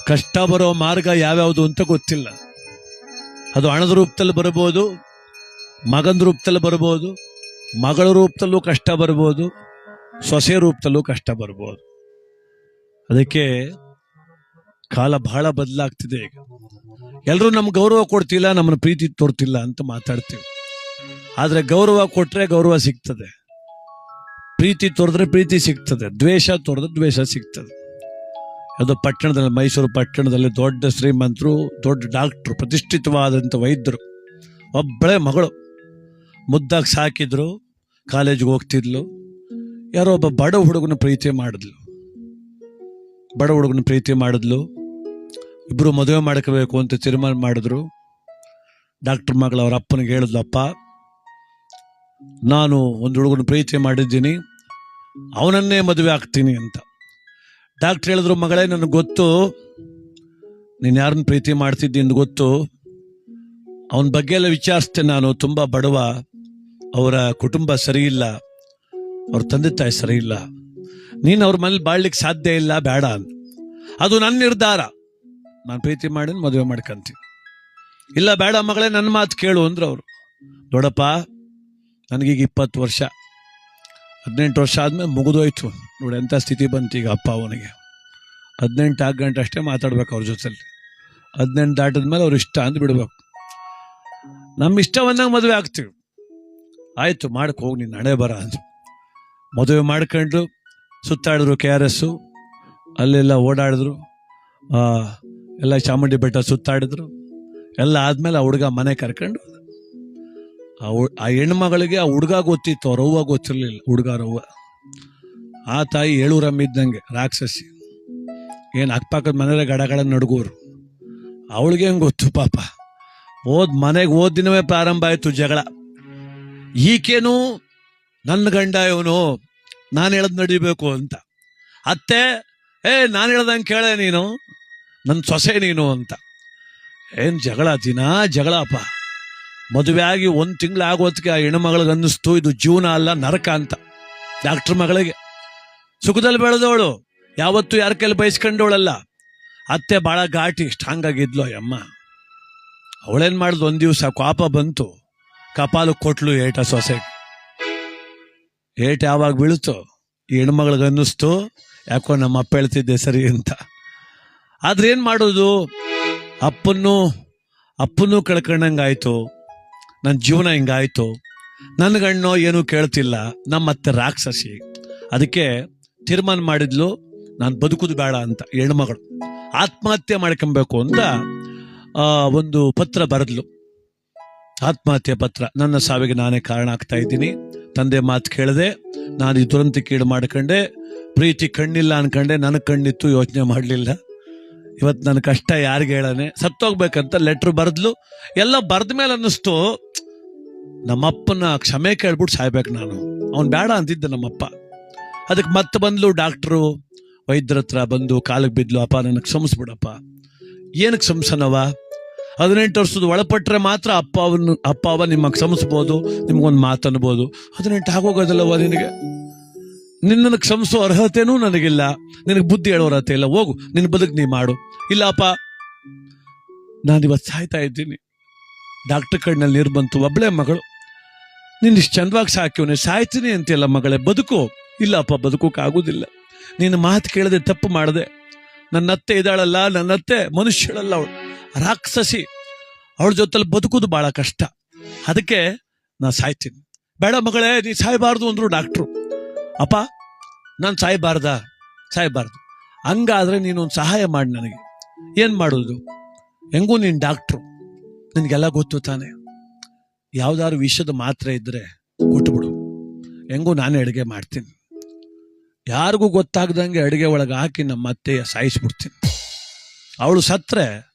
ಕಷ್ಟ ಬರೋ ಮಾರ್ಗ ಯಾವ್ಯಾವುದು ಅಂತ ಗೊತ್ತಿಲ್ಲ. ಅದು ಹಣದ ರೂಪದಲ್ಲಿ ಬರಬಹುದು, ಮಗನ ರೂಪದಲ್ಲಿ ಬರಬಹುದು, ಮಗಳ ರೂಪದಲ್ಲೂ ಕಷ್ಟ ಬರ್ಬೋದು, ಸೊಸೆ ರೂಪದಲ್ಲೂ ಕಷ್ಟ ಬರ್ಬೋದು. ಅದಕ್ಕೆ ಕಾಲ ಬಹಳ ಬದಲಾಗ್ತಿದೆ. ಈಗ ಎಲ್ಲರೂ ನಮ್ಗೆ ಗೌರವ ಕೊಡ್ತಿಲ್ಲ, ನಮ್ಮನ್ನು ಪ್ರೀತಿ ತೋರ್ತಿಲ್ಲ ಅಂತ ಮಾತಾಡ್ತೀವಿ. ಆದ್ರೆ ಗೌರವ ಕೊಟ್ರೆ ಗೌರವ ಸಿಗ್ತದೆ, ಪ್ರೀತಿ ತೋರಿದ್ರೆ ಪ್ರೀತಿ ಸಿಗ್ತದೆ, ದ್ವೇಷ ತೋರಿದ್ರೆ ದ್ವೇಷ ಸಿಗ್ತದೆ. ಅದು ಪಟ್ಟಣದಲ್ಲಿ, ಮೈಸೂರು ಪಟ್ಟಣದಲ್ಲಿ ದೊಡ್ಡ ಶ್ರೀಮಂತರು, ದೊಡ್ಡ ಡಾಕ್ಟ್ರು, ಪ್ರತಿಷ್ಠಿತವಾದಂಥ ವೈದ್ಯರು, ಒಬ್ಬಳೇ ಮಗಳು ಮುದ್ದಾಗಿ ಸಾಕಿದ್ರು, ಕಾಲೇಜ್ಗೆ ಹೋಗ್ತಿದ್ಲು. ಯಾರೋ ಒಬ್ಬ ಬಡ ಹುಡುಗನ ಪ್ರೀತಿ ಮಾಡಿದ್ಲು. ಇಬ್ರು ಮದುವೆ ಮಾಡ್ಕೋಬೇಕು ಅಂತ ತೀರ್ಮಾನ ಮಾಡಿದ್ರು. ಡಾಕ್ಟರ್ ಮಗಳು ಅವ್ರ ಅಪ್ಪನಿಗೆ ಹೇಳಿದ್ಲು, ಅಪ್ಪ ನಾನು ಒಂದು ಹುಡುಗನ ಪ್ರೀತಿ ಮಾಡಿದ್ದೀನಿ, ಅವನನ್ನೇ ಮದುವೆ ಆಗ್ತೀನಿ ಅಂತ. ಡಾಕ್ಟರ್ ಹೇಳಿದ್ರು, ಮಗಳೇ ನನಗೆ ಗೊತ್ತು ನೀನು ಯಾರನ್ನ ಪ್ರೀತಿ ಮಾಡ್ತಿದ್ದಿ ಅಂತ ಗೊತ್ತು, ಅವನ ಬಗ್ಗೆ ಎಲ್ಲ ವಿಚಾರಿಸ್ತೆ ನಾನು, ತುಂಬ ಬಡವ, ಅವರ ಕುಟುಂಬ ಸರಿ ಇಲ್ಲ, ಅವ್ರ ತಂದೆ ತಾಯಿ ಸರಿ ಇಲ್ಲ, ನೀನು ಅವ್ರ ಮನೇಲಿ ಬಾಳ್ಲಿಕ್ಕೆ ಸಾಧ್ಯ ಇಲ್ಲ, ಬೇಡ ಅಂತ. ಅದು ನನ್ನ ನಿರ್ಧಾರ, ನಾನು ಪ್ರೀತಿ ಮಾಡಿ ಮದುವೆ ಮಾಡ್ಕೊಂತೀನಿ. ಇಲ್ಲ ಬೇಡ ಮಗಳೇ, ನನ್ನ ಮಾತು ಕೇಳು ಅಂದ್ರೆ ಅವರು. ದೊಡ್ಡಪ್ಪ ನನಗೀಗ 20 ವರ್ಷ, 18 ವರ್ಷ ಆದ್ಮೇಲೆ ಮುಗಿದೋಯ್ತು ನೋಡಿ, ಎಂಥ ಸ್ಥಿತಿ ಬಂತು ಈಗ. ಅಪ್ಪ ಅವನಿಗೆ 18 ಗಂಟೆ ಅಷ್ಟೇ ಮಾತಾಡ್ಬೇಕು ಅವ್ರ ಜೊತೆಲಿ, 18 ದಾಟಿದ್ಮೇಲೆ ಅವ್ರು ಇಷ್ಟ ಅಂತ ಬಿಡ್ಬೇಕು. ನಮ್ಮ ಇಷ್ಟ ಬಂದಂಗೆ ಮದುವೆ ಆಗ್ತೀವಿ. ಆಯ್ತು ಮಾಡಕ್ಕೆ ಹೋಗಿ, ನೀನು ಹಣೆ ಬರ ಅಂತ ಮದುವೆ ಮಾಡ್ಕೊಂಡು ಸುತ್ತಾಡಿದ್ರು. KRS ಅಲ್ಲೆಲ್ಲ ಓಡಾಡಿದ್ರು, ಎಲ್ಲ ಚಾಮುಂಡಿ ಬೆಟ್ಟ ಸುತ್ತಾಡಿದ್ರು. ಎಲ್ಲ ಆದ್ಮೇಲೆ ಆ ಹುಡುಗ ಮನೆ ಕರ್ಕೊಂಡು, ಆ ಹೆಣ್ಮಗಳಿಗೆ ಆ ಹುಡುಗ ಗೊತ್ತಿತ್ತು, ಅವ್ರ ಅವ್ವ ಗೊತ್ತಿರ್ಲಿಲ್ಲ. ಹುಡುಗಾರವ್ವ ಆ ತಾಯಿ 7 ರಮ್ಮಿದ್ದಂಗೆ ರಾಕ್ಷಸಿ, ಏನು ಅಕ್ಕಪಕ್ಕದ ಮನೆಯಲ್ಲೇ ಗಡಗಡ ನಡುಗೋರು. ಅವಳಿಗೆ ಹೆಂಗೆ ಗೊತ್ತು ಪಾಪ. ಮನೆಗೆ ಹೋದ ದಿನವೇ ಪ್ರಾರಂಭ ಆಯ್ತು ಜಗಳ. ಈಕೇನು ನನ್ನ ಗಂಡ ಇವನು, ನಾನು ಹೇಳದ್ ನಡಿಬೇಕು ಅಂತ. ಅತ್ತೆ ನಾನು ಹೇಳ್ದಂಗೆ ಕೇಳೆ ನೀನು, ನನ್ನ ಸೊಸೆ ನೀನು ಅಂತ. ಏನು ಜಗಳ, ದಿನ ಜಗಳಪ್ಪ. ಮದುವೆ ಆಗಿ 1 ತಿಂಗಳು ಆಗೋದಕ್ಕೆ ಆ ಹೆಣ್ಣುಮಗಳಿಗೆ ಅನ್ನಿಸ್ತು ಇದು ಜೀವನ ಅಲ್ಲ, ನರಕ ಅಂತ. ಡಾಕ್ಟರ್ ಮಗಳಿಗೆ ಸುಖದಲ್ಲಿ ಬೆಳೆದವಳು, ಯಾವತ್ತೂ ಯಾರ ಕೈಲಿ ಬಯಸ್ಕೊಂಡವಳಲ್ಲ. ಅತ್ತೆ ಭಾಳ ಘಾಟಿ, ಸ್ಟ್ರಾಂಗ್ ಆಗಿದ್ಲು ಅಮ್ಮ. ಅವಳೇನು ಮಾಡಿದ್ಲು, ಒಂದು ದಿವಸ ಕೋಪ ಬಂತು, ಕಪಾಲು ಕೊಟ್ಲು ಏಟ ಸೊಸೆಗೆ. ಏಟ ಯಾವಾಗ ಬೀಳ್ತು, ಈ ಹೆಣ್ಮಗಳಿಗೆ ಅನ್ನಿಸ್ತು ಯಾಕೋ ನಮ್ಮ ಅಪ್ಪ ಹೇಳ್ತಿದ್ದೆ ಸರಿ ಅಂತ. ಆದ್ರೆ ಏನು ಮಾಡೋದು, ಅಪ್ಪನ್ನೂ ಕಳ್ಕೊಂಡಂಗಾಯ್ತು, ನನ್ನ ಜೀವನ ಹಿಂಗಾಯ್ತು, ನನ್ನ ಗಣ್ಣೋ ಏನೂ ಕೇಳ್ತಿಲ್ಲ, ನಮ್ಮತ್ತೆ ರಾಕ್ಷಸಿ. ಅದಕ್ಕೆ ತೀರ್ಮಾನ ಮಾಡಿದ್ಲು, ನಾನು ಬದುಕುದು ಬೇಡ ಅಂತ. ಹೆಣ್ಮಗಳು ಆತ್ಮಹತ್ಯೆ ಮಾಡ್ಕೊಬೇಕು ಅಂತ ಒಂದು ಪತ್ರ ಬರೆದ್ಲು, ಆತ್ಮಹತ್ಯೆ ಪತ್ರ. ನನ್ನ ಸಾವಿಗೆ ನಾನೇ ಕಾರಣ ಆಗ್ತಾ ಇದ್ದೀನಿ, ತಂದೆ ಮಾತು ಕೇಳದೆ ನಾನು ಈ ದುರಂತಕ್ಕೀಡು ಮಾಡ್ಕೊಂಡೆ, ಪ್ರೀತಿ ಕಣ್ಣಿಲ್ಲ ಅನ್ಕೊಂಡೆ, ನನಗೆ ಕಣ್ಣಿತ್ತು ಯೋಚನೆ ಮಾಡಲಿಲ್ಲ. ಇವತ್ತು ನನ್ನ ಕಷ್ಟ ಯಾರಿಗೆ ಹೇಳನೆ, ಸತ್ತೋಗ್ಬೇಕಂತ ಲೆಟ್ರ್ ಬರೆದ್ಲು. ಎಲ್ಲ ಬರೆದ ಮೇಲೆ ಅನ್ನಿಸ್ತು, ನಮ್ಮಪ್ಪನ ಕ್ಷಮೆ ಕೇಳ್ಬಿಟ್ಟು ಸಾಯ್ಬೇಕು ನಾನು, ಅವ್ನು ಬೇಡ ಅಂತಿದ್ದ ನಮ್ಮಪ್ಪ. ಅದಕ್ಕೆ ಮತ್ತೆ ಬಂದ್ಲು ಡಾಕ್ಟ್ರು, ವೈದ್ಯರ ಹತ್ರ ಬಂದು ಕಾಲಿಗೆ ಬಿದ್ಲು, ಅಪ್ಪ ನನಗೆ ಕ್ಷಮಿಸ್ಬಿಡಪ್ಪ. ಏನಕ್ಕೆ ಕ್ಷಮಿಸನವ, 18 ವರ್ಷದ ಒಳಪಟ್ರೆ ಮಾತ್ರ ಅಪ್ಪ ಅವ ನಿಮಗೆ ಕ್ಷಮಿಸ್ಬೋದು, ನಿಮ್ಗೊಂದು ಮಾತು ಅನ್ಬೋದು. 18 ಆಗೋಗೋದಿಲ್ಲವ ನಿನಗೆ, ನಿನ್ನನ್ನು ಕ್ಷಮಿಸೋ ಅರ್ಹತೆನೂ ನನಗಿಲ್ಲ, ನಿನಗೆ ಬುದ್ಧಿ ಹೇಳೋ ಅರ್ಹತೆ ಇಲ್ಲ, ಹೋಗು ನಿನ್ನ ಬದುಕು ನೀ ಮಾಡು. ಇಲ್ಲಪ್ಪ ನಾನಿವತ್ತು ಸಾಯ್ತಾ ಇದ್ದೀನಿ. ಡಾಕ್ಟರ್ ಕಣ್ಣಲ್ಲಿ ನೀರು ಬಂತು. ಒಬ್ಬಳೇ ಮಗಳು, ನೀನು ಇಷ್ಟು ಚಂದವಾಗಿ ಸಾಕಿವನೇ, ಸಾಯ್ತೀನಿ ಅಂತೆಲ್ಲ ಮಗಳೇ, ಬದುಕು. ಇಲ್ಲಪ್ಪ ಬದುಕೋಕ್ಕಾಗೋದಿಲ್ಲ, ನೀನು ಮಾತು ಕೇಳದೆ ತಪ್ಪು ಮಾಡಿದೆ. ನನ್ನತ್ತೆ ಇದ್ದಾಳಲ್ಲ, ನನ್ನತ್ತೆ ಮನುಷ್ಯಳಲ್ಲ, ಅವಳು ರಾಕ್ಷಸಿ, ಅವಳ ಜೊತೆಲಿ ಬದುಕೋದು ಭಾಳ ಕಷ್ಟ. ಅದಕ್ಕೆ ನಾ ಸಾಯ್ತೀನಿ. ಬೇಡ ಮಗಳೇ ನೀ ಸಾಯ್ಬಾರ್ದು ಅಂದ್ರು ಡಾಕ್ಟ್ರು. ಅಪ್ಪ ನಾನು ಸಾಯ್ಬಾರ್ದು. ಹಂಗಾದ್ರೆ ನೀನೊಂದು ಸಹಾಯ ಮಾಡಿ ನನಗೆ. ಏನು ಮಾಡೋದು, ಹೆಂಗೂ ನೀನು ಡಾಕ್ಟ್ರು, ನಿನಗೆಲ್ಲ ಗೊತ್ತು ತಾನೆ. ಯಾವ್ದಾದ್ರು ವಿಷದ ಮಾತ್ರೆ ಇದ್ರೆ ಕೊಟ್ಬಿಡು, ಹೆಂಗೂ ನಾನೇ ಅಡುಗೆ ಮಾಡ್ತೀನಿ, ಯಾರಿಗೂ ಗೊತ್ತಾಗ್ದಂಗೆ ಅಡುಗೆ ಒಳಗೆ ಹಾಕಿ ನಮ್ಮ ಅತ್ತೆಯ ಸಾಯಿಸ್ಬಿಡ್ತೀನಿ. ಅವಳು ಸತ್ರೆ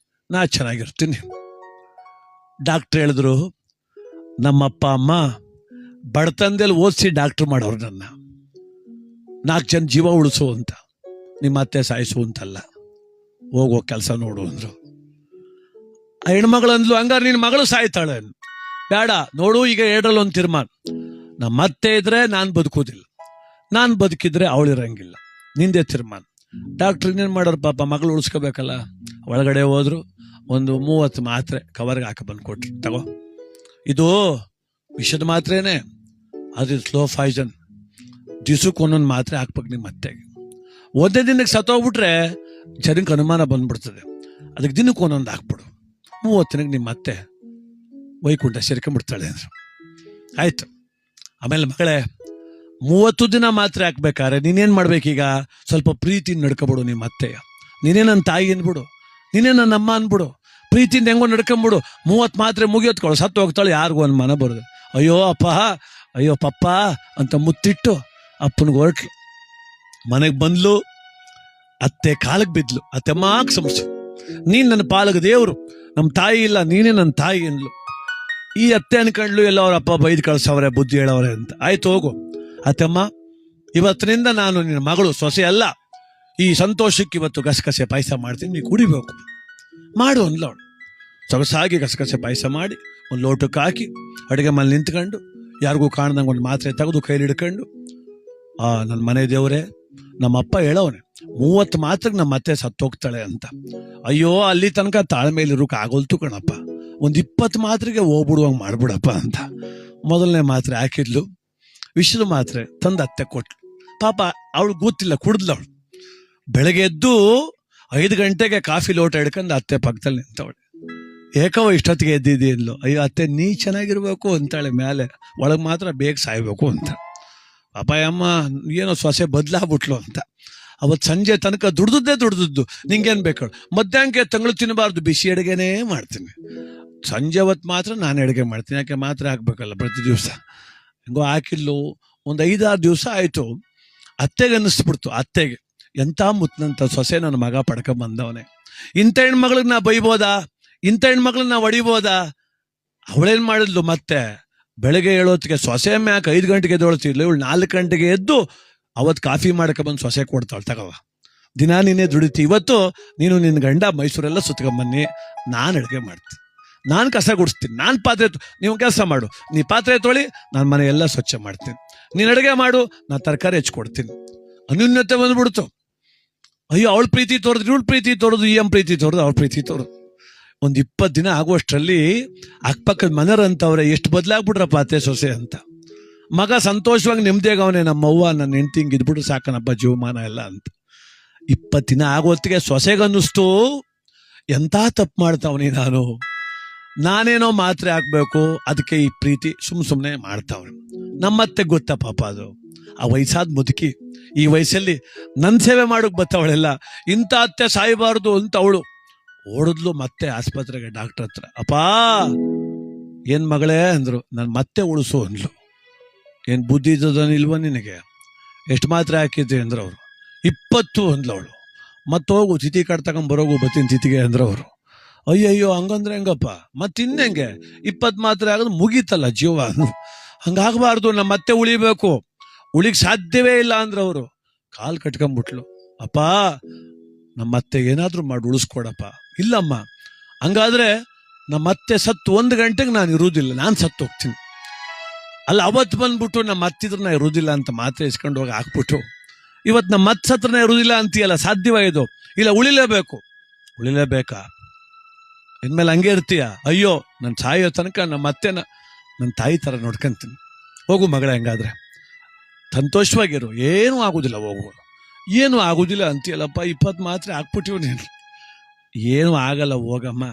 ನಾ ಚೆನ್ನಾಗಿರ್ತೀನಿ. ಡಾಕ್ಟ್ರ್ ಹೇಳಿದ್ರು, ನಮ್ಮಪ್ಪ ಅಮ್ಮ ಬಡತನದಲ್ಲಿ ಓದಿಸಿ ಡಾಕ್ಟ್ರ್ ಮಾಡೋರು ನನ್ನ, 4 ಜನ ಜೀವ ಉಳಿಸು ಅಂತ, ನಿಮ್ಮ ಅತ್ತೆ ಸಾಯಿಸು ಅಂತಲ್ಲ, ಹೋಗೋ ಕೆಲಸ ನೋಡು ಅಂದ್ರು. ಆ ಹೆಣ್ಮಗಳು ಅಂದ್ಲು, ಹಂಗಾರೆ ನಿನ್ನ ಮಗಳು ಸಾಯ್ತಾಳೆ. ಬೇಡ ನೋಡು, ಈಗ 2ರಲ್ಲಿ 1 ತೀರ್ಮಾನ, ನಮ್ಮ ಅತ್ತೆ ಇದ್ರೆ ನಾನು ಬದುಕೋದಿಲ್ಲ, ನಾನು ಬದುಕಿದ್ರೆ ಅವಳಿರಂಗಿಲ್ಲ, ನಿಂದೇ ತೀರ್ಮಾನ. ಡಾಕ್ಟ್ರ್ ಇನ್ನೇನು ಮಾಡೋರು ಪಾಪ, ಮಗಳು ಉಳಿಸ್ಕೋಬೇಕಲ್ಲ. ಒಳಗಡೆ ಹೋದ್ರು, ಒಂದು 30 ಮಾತ್ರೆ ಕವರ್ಗೆ ಹಾಕಿ ಬಂದು ಕೊಟ್ರು, ತಗೋ, ಇದು ವಿಷದ ಮಾತ್ರೆನೇ, ಅದು ಸ್ಲೋ ಪಾಯ್ಸನ್, ದಿವ್ಸಕ್ಕೆ ಒಂದೊಂದು ಮಾತ್ರೆ ಹಾಕ್ಬೇಕು ನಿಮ್ಮ ಅತ್ತೆಗೆ. ಒಂದೇ ದಿನಕ್ಕೆ ಸತ್ತೋಗ್ಬಿಟ್ರೆ ಜನಕ್ಕೆ ಅನುಮಾನ ಬಂದ್ಬಿಡ್ತದೆ, ಅದಕ್ಕೆ ದಿನಕ್ಕೆ ಒಂದೊಂದು ಹಾಕ್ಬಿಡು, 30 ದಿನಕ್ಕೆ ನಿಮ್ಮ ಅತ್ತೆ ವೈಕುಂಠ ಸೇರ್ಕೊಂಡ್ಬಿಡ್ತಾಳೆ ಅಂದರು. ಆಯ್ತು. ಆಮೇಲೆ ಮಗಳೇ, 30 ದಿನ ಮಾತ್ರೆ ಹಾಕ್ಬೇಕಾದ್ರೆ ನೀನೇನು ಮಾಡ್ಬೇಕೀಗ, ಸ್ವಲ್ಪ ಪ್ರೀತಿ ನಡ್ಕೊಬಿಡು ನಿಮ್ಮ ಅತ್ತೆಯ. ನೀನೇ ನನ್ನ ತಾಯಿ ಅಂದ್ಬಿಡು, ನೀನೇ ನನ್ನ ಅಮ್ಮ ಅಂದ್ಬಿಡು, ಪ್ರೀತಿಯಿಂದ ಹೆಂಗೋ ನಡ್ಕೊಂಬಿಡು. 30 ಮಾತ್ರೆ ಮುಗಿಯೋತ್ಕೊಳ್ಳು, ಸತ್ತು ಹೋಗ್ತಾಳೆ, ಯಾರಿಗೂ ಅನುಮಾನ ಬರೋದು. ಅಯ್ಯೋ ಅಪ್ಪ, ಅಯ್ಯೋ ಪಪ್ಪ ಅಂತ ಮುತ್ತಿಟ್ಟು ಅಪ್ಪನಿಗೆ ಹೊರಟ್ಲು. ಮನೆಗೆ ಬಂದ್ಲು, ಅತ್ತೆ ಕಾಲಕ್ಕೆ ಬಿದ್ಲು. ಅತ್ತೆಮ್ಮ ಕ್ಷಮಿಸು, ನೀನು ನನ್ನ ಪಾಲಕ ದೇವರು, ನಮ್ಮ ತಾಯಿ ಇಲ್ಲ, ನೀನೇ ನನ್ನ ತಾಯಿ ಅಂದ್ಲು. ಈ ಅತ್ತೆ ಅನ್ಕೊಂಡ್ಲು ಎಲ್ಲ ಅವ್ರ ಅಪ್ಪ ಬೈದು ಕಳ್ಸವ್ರೆ, ಬುದ್ಧಿ ಹೇಳವ್ರೆ ಅಂತ. ಆಯ್ತು ಹೋಗು ಅತ್ತೆಮ್ಮ, ಇವತ್ತಿನಿಂದ ನಾನು ನಿನ್ನ ಮಗಳು, ಸೊಸೆ ಅಲ್ಲ. ಈ ಸಂತೋಷಕ್ಕೆ ಇವತ್ತು ಗಸಗಸೆ ಪಾಯಸ ಮಾಡ್ತೀನಿ, ನೀನು ಕುಡಿಬೇಕು, ಮಾಡು ಅಂದ್ಲು ಅವಳು. ಸೊಗಸಾಗಿ ಗಸಗಸೆ ಪಾಯಸ ಮಾಡಿ ಒಂದು ಲೋಟಕ್ಕೆ ಹಾಕಿ ಅಡುಗೆ ಮನೆ ನಿಂತ್ಕೊಂಡು ಯಾರಿಗೂ ಕಾಣ್ದಂಗೆ ಒಂದು ಮಾತ್ರೆ ತೆಗೆದು ಕೈಲಿ ಹಿಡ್ಕೊಂಡು, ನನ್ನ ಮನೆ ದೇವರೇ, ನಮ್ಮಪ್ಪ ಹೇಳವನೆ 30 ಮಾತ್ರೆಗೆ ನಮ್ಮ ಅತ್ತೆ ಸತ್ತೋಗ್ತಾಳೆ ಅಂತ. ಅಯ್ಯೋ, ಅಲ್ಲಿ ತನಕ ತಾಳ್ಮೇಲೆ ಇರೋಕೆ ಆಗೋಲ್ತು ಕಣಪ್ಪ, ಒಂದು 20 ಮಾತ್ರೆಗೆ ಹೋಗ್ಬಿಡುವಂಗೆ ಮಾಡ್ಬಿಡಪ್ಪ ಅಂತ ಮೊದಲನೇ ಮಾತ್ರೆ ಹಾಕಿದ್ಲು. ವಿಷದ ಮಾತ್ರೆ ತಂದು ಅತ್ತೆ ಕೊಟ್ಲು. ಪಾಪ ಅವಳು ಗೊತ್ತಿಲ್ಲ, ಕುಡಿದ್ಲು ಅವಳು. ಬೆಳಗ್ಗೆ ಎದ್ದು 5 ಗಂಟೆಗೆ ಕಾಫಿ ಲೋಟ ಹಿಡ್ಕೊಂಡು ಅತ್ತೆ ಪಕ್ಕದಲ್ಲಿ ನಿಂತವಳೆ. ಏಕವ ಇಷ್ಟೊತ್ತಿಗೆ ಎದ್ದಿದ್ದಿ ಅಂದ್ಲು. ಅಯ್ಯೋ ಅತ್ತೆ, ನೀ ಚೆನ್ನಾಗಿರ್ಬೇಕು ಅಂತಾಳೆ ಮೇಲೆ, ಒಳಗೆ ಮಾತ್ರ ಬೇಗ ಸಾಯ್ಬೇಕು ಅಂತ. ಪಾಪ ಅಮ್ಮ ಏನೋ ಸೊಸೆ ಬದಲಾಗ್ಬಿಟ್ಲು ಅಂತ. ಅವತ್ತು ಸಂಜೆ ತನಕ ದುಡ್ದದ್ದು, ನಿಂಗೇನು ಬೇಕು, ಮಧ್ಯಾಹ್ನಕ್ಕೆ ತಂಗಳು ತಿನ್ನಬಾರ್ದು, ಬಿಸಿ ಅಡುಗೆನೇ ಮಾಡ್ತೀನಿ, ಸಂಜೆ ಹೊತ್ತು ಮಾತ್ರ ನಾನು ಅಡುಗೆ ಮಾಡ್ತೀನಿ, ಯಾಕೆ ಮಾತ್ರೆ ಹಾಕ್ಬೇಕಲ್ಲ ಪ್ರತಿ ದಿವಸ. ಹೆಂಗೋ ಹಾಕಿದ್ಲು. ಒಂದು 5-6 ದಿವಸ ಆಯಿತು. ಅತ್ತೆಗೆ ಅನ್ನಿಸ್ಬಿಡ್ತು, ಅತ್ತೆಗೆ ಎಂಥ ಮುತ್ತನಂತ ಸೊಸೆ ನನ್ನ ಮಗ ಪಡ್ಕೊಂಬಂದವನೇ, ಇಂಥ ಹೆಣ್ಮಗಳಿಗೆ ನಾ ಬೈಬೋದಾ, ಇಂಥ ಹೆಣ್ಮಕ್ಳನ್ನ ನಾ ಹೊಡಿಬೋದಾ. ಅವಳೇನು ಮಾಡಿದ್ಲು, ಮತ್ತೆ ಬೆಳಗ್ಗೆ ಹೇಳೋತ್ತಿಗೆ ಸೊಸೆ ಮ್ಯಾಕೆ 5 ಗಂಟೆಗೆ ಎದ್ದೊಳ್ತಿದ್ಲು, ಇವಳು 4 ಗಂಟೆಗೆ ಎದ್ದು ಅವತ್ತು ಕಾಫಿ ಮಾಡ್ಕೊಂಬಂದು ಸೊಸೆ ಕೊಡ್ತಾಳೆ, ತಗವ ದಿನ ನೀನೇ ದುಡಿತಿ, ಇವತ್ತು ನೀನು ನಿನ್ನ ಗಂಡ ಮೈಸೂರೆಲ್ಲ ಸುತ್ಕೊಂಬನ್ನಿ, ನಾನು ಅಡುಗೆ ಮಾಡ್ತೀನಿ, ನಾನು ಕಸ ಗುಡಿಸ್ತೀನಿ, ನಾನು ಪಾತ್ರೆ, ನೀವು ಕೆಲಸ ಮಾಡು, ನೀ ಪಾತ್ರೆ ತೊಳಿ, ನಾನು ಮನೆ ಎಲ್ಲ ಸ್ವಚ್ಛ ಮಾಡ್ತೀನಿ, ನೀನು ಅಡುಗೆ ಮಾಡು, ನಾನು ತರಕಾರಿ ಹೆಚ್ಚಿಕೊಡ್ತೀನಿ. ಅನ್ಯೂನ್ಯತೆ ಬಂದ್ಬಿಡ್ತು. ಅಯ್ಯೋ, ಅವಳ ಪ್ರೀತಿ ತೋರಿದ್ರು, ಇವಳು ಪ್ರೀತಿ ತೋರಿದ್ರು, ಪ್ರೀತಿ ತೋರಿದ್ರು, ಅವಳ ಪ್ರೀತಿ ತೋರಿದ್ರು. ಒಂದು 20 ದಿನ ಆಗುವಷ್ಟರಲ್ಲಿ ಅಕ್ಕಪಕ್ಕದ ಮನೆಯವ್ರಂತವ್ರೆ, ಎಷ್ಟು ಬದಲಾಗ್ಬಿಟ್ರಪ್ಪ ಅತ್ತೆ ಸೊಸೆ ಅಂತ. ಮಗ ಸಂತೋಷವಾಗಿ ನೆಮ್ಮದಿಯಾಗವನೇ, ನಮ್ಮವ್ವ ನನ್ನ ಹೆಂಡತಿ ಹಿಂಗೆ ಇದ್ಬಿಟ್ಟು ಸಾಕನಪ್ಪ ಜೀವಮಾನ ಎಲ್ಲ ಅಂತ. 20 ದಿನ ಆಗೋತ್ತಿಗೆ ಸೊಸೆಗನ್ನಿಸ್ತು, ಎಂಥ ತಪ್ಪು ಮಾಡ್ತಾವನಿ ನಾನೇನೋ ಮಾತ್ರೆ ಹಾಕ್ಬೇಕು, ಅದಕ್ಕೆ ಈ ಪ್ರೀತಿ ಸುಮ್ಮನೆ ಮಾಡ್ತಾವ್ರೆ. ನಮ್ಮತ್ತೆ ಗೊತ್ತಾ ಪಾಪ, ಅದು ಆ ವಯಸ್ಸಾದ ಮುದುಕಿ, ಈ ವಯಸ್ಸಲ್ಲಿ ನನ್ನ ಸೇವೆ ಮಾಡೋಕೆ ಬತ್ತವಳೆಲ್ಲ, ಇಂಥ ಅತ್ತೆ ಸಾಯಬಾರ್ದು ಅಂತ ಅವಳು ಓಡಿದ್ಲು. ಮತ್ತೆ ಆಸ್ಪತ್ರೆಗೆ ಡಾಕ್ಟರ್ ಹತ್ರ, ಅಪ್ಪಾ ಏನ್ ಮಗಳೇ ಅಂದ್ರು. ನಾನು ಮತ್ತೆ ಉಳಿಸು ಅಂದ್ಲು. ಏನ್ ಬುದ್ಧಿ ಇಲ್ವ ನಿನಗೆ, ಎಷ್ಟು ಮಾತ್ರೆ ಹಾಕಿದ್ರಿ ಅಂದ್ರು ಅವರು. 20 ಅಂದ್ಲು ಅವಳು. ಮತ್ತೆ ಹೋಗು ತಿಥಿ ಕಾರ್ಡ್ ತಗೊಂಡ್ ಬರೋಗು, ಬತ್ತೀನಿ ತಿಥಿಗೆ ಅಂದ್ರು ಅವರು. ಅಯ್ಯಯ್ಯೋ, ಹಂಗಂದ್ರೆ ಹೆಂಗಪ್ಪ, ಮತ್ತಿನ್ನೆಂಗೆ 20 ಮಾತ್ರೆ ಆಗೋದು ಮುಗೀತಲ್ಲ ಜೀವ, ಹಂಗಾಗಬಾರ್ದು, ನಮ್ಮ ಮತ್ತೆ ಉಳಿಬೇಕು, ಉಳಿಗೆ ಸಾಧ್ಯವೇ ಇಲ್ಲ ಅಂದ್ರೆ ಅವರು. ಕಾಲು ಕಟ್ಕೊಂಡ್ಬಿಟ್ಲು. ಅಪ್ಪ ನಮ್ಮತ್ತೆ ಏನಾದ್ರೂ ಮಾಡಿ ಉಳಿಸ್ಕೊಡಪ್ಪ. ಇಲ್ಲಮ್ಮ, ಹಂಗಾದ್ರೆ ನಮ್ಮತ್ತೆ ಸತ್ತು 1 ಗಂಟೆಗೆ ನಾನು ಇರುವುದಿಲ್ಲ, ನಾನು ಸತ್ತು ಹೋಗ್ತೀನಿ. ಅಲ್ಲ, ಅವತ್ತು ಬಂದ್ಬಿಟ್ಟು ನಮ್ಮ ಹತ್ತಿದ್ರನ್ನ ಇರುವುದಿಲ್ಲ ಅಂತ ಮಾತ್ರೆ ಇಸ್ಕೊಂಡು ಹೋಗಿ ಹಾಕ್ಬಿಟ್ಟು ಇವತ್ತು ನಮ್ಮ ಹತ್ತು ಹತ್ರನ ಇರುವುದಿಲ್ಲ ಅಂತೀಯಲ್ಲ, ಸಾಧ್ಯವ ಇದು? ಇಲ್ಲ, ಉಳಿಲೇಬೇಕಾ? ಇನ್ಮೇಲೆ ಹಂಗೆ ಇರ್ತೀಯ? ಅಯ್ಯೋ, ನನ್ನ ಸಾಯೋ ತನಕ ನಮ್ಮ ಅತ್ತೆನ ನನ್ನ ತಾಯಿ ಥರ ನೋಡ್ಕೊಂತೀನಿ. ಹೋಗು ಮಗಳ, ಹೆಂಗಾದ್ರೆ ಸಂತೋಷವಾಗಿರು, ಏನೂ ಆಗುದಿಲ್ಲ, ಹೋಗು, ಏನೂ ಆಗುದಿಲ್ಲ ಅಂತೀಯಲ್ಲಪ್ಪ. 20 ಮಾತ್ರೆ ಹಾಕ್ಬಿಟ್ಟಿವ್ ನೀನು, ಏನೂ ಆಗಲ್ಲ, ಹೋಗಮ್ಮ.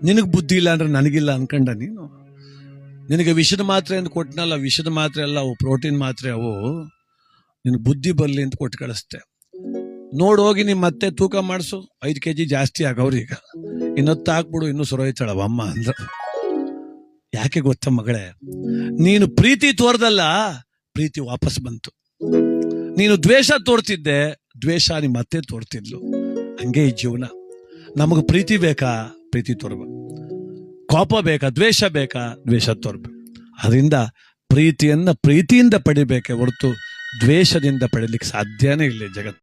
ನಿನಗೆ ಬುದ್ಧಿ ಇಲ್ಲ ಅಂದ್ರೆ ನನಗಿಲ್ಲ ಅನ್ಕೊಂಡ ನೀನು? ನಿನಗೆ ವಿಷದ ಮಾತ್ರೆ ಅಂತ ಕೊಟ್ಟನಲ್ಲ, ವಿಷದ ಮಾತ್ರೆ ಅಲ್ಲ ಅವು, ಪ್ರೋಟೀನ್ ಮಾತ್ರೆ ಅವು. ನಿನಗೆ ಬುದ್ಧಿ ಬರಲಿ ಅಂತ ಕೊಟ್ಟು ಕಳಿಸ್ತೆ. ನೋಡೋಗಿ ನಿಮ್ಮ ಮತ್ತೆ ತೂಕ ಮಾಡಿಸು, 5 kg ಜಾಸ್ತಿ ಆಗವ್ರಿ ಈಗ, ಇನ್ನೊತ್ತು ಹಾಕ್ಬಿಡು, ಇನ್ನೂ ಸುರೋಯ್ತಾಳವ ಅಮ್ಮ ಅಂದ್ರ. ಯಾಕೆ ಗೊತ್ತ ಮಗಳೇ, ನೀನು ಪ್ರೀತಿ ತೋರ್ದಲ್ಲ, ಪ್ರೀತಿ ವಾಪಸ್ ಬಂತು. ನೀನು ದ್ವೇಷ ತೋರ್ತಿದ್ದೆ, ದ್ವೇಷ ನಿಮ್ಮ ಮತ್ತೆ ತೋರ್ತಿದ್ಲು. ಹಂಗೆ ಈ ಜೀವನ. ನಮಗೆ ಪ್ರೀತಿ ಬೇಕಾ? ಪ್ರೀತಿ ತೋರ್ಬೇಕು. ಕೋಪ ಬೇಕಾ? ದ್ವೇಷ ಬೇಕಾ? ದ್ವೇಷ ತೋರ್ಬೇಕು. ಅದರಿಂದ ಪ್ರೀತಿಯಿಂದ ಪಡಿಬೇಕೆ ಹೊರತು ದ್ವೇಷದಿಂದ ಪಡಿಲಿಕ್ಕೆ ಸಾಧ್ಯನೇ ಇಲ್ಲ ಜಗತ್ತು.